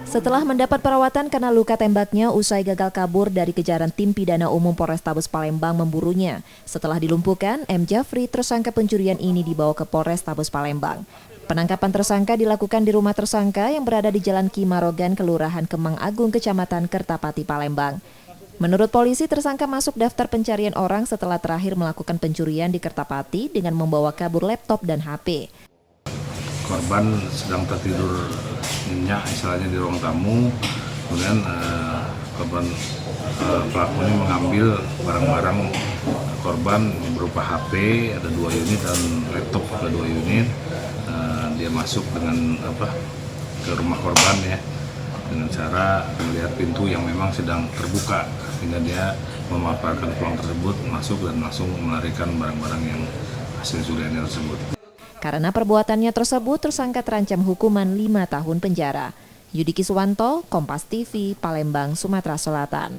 Setelah mendapat perawatan karena luka tembaknya usai gagal kabur dari kejaran tim pidana umum Polrestabes Palembang memburunya. Setelah dilumpuhkan, M. Jafri, tersangka pencurian ini dibawa ke Polrestabes Palembang. Penangkapan tersangka dilakukan di rumah tersangka yang berada di Jalan Ki Marogan, Kelurahan Kemang Agung, Kecamatan Kertapati, Palembang. Menurut polisi, tersangka masuk daftar pencarian orang setelah terakhir melakukan pencurian di Kertapati dengan membawa kabur laptop dan HP. Korban sedang tertidur nyenyak istilahnya di ruang tamu, kemudian pelaku ini mengambil barang-barang korban berupa HP ada 2 unit dan laptop ada 2 unit. Dia masuk dengan ke rumah korban ya dengan cara melihat pintu yang memang sedang terbuka sehingga dia memanfaatkan peluang tersebut masuk dan langsung melarikan barang-barang yang hasil curiannya tersebut. Karena perbuatannya tersebut, tersangka terancam hukuman 5 tahun penjara. Yudi Kiswanto, Kompas TV, Palembang, Sumatera Selatan.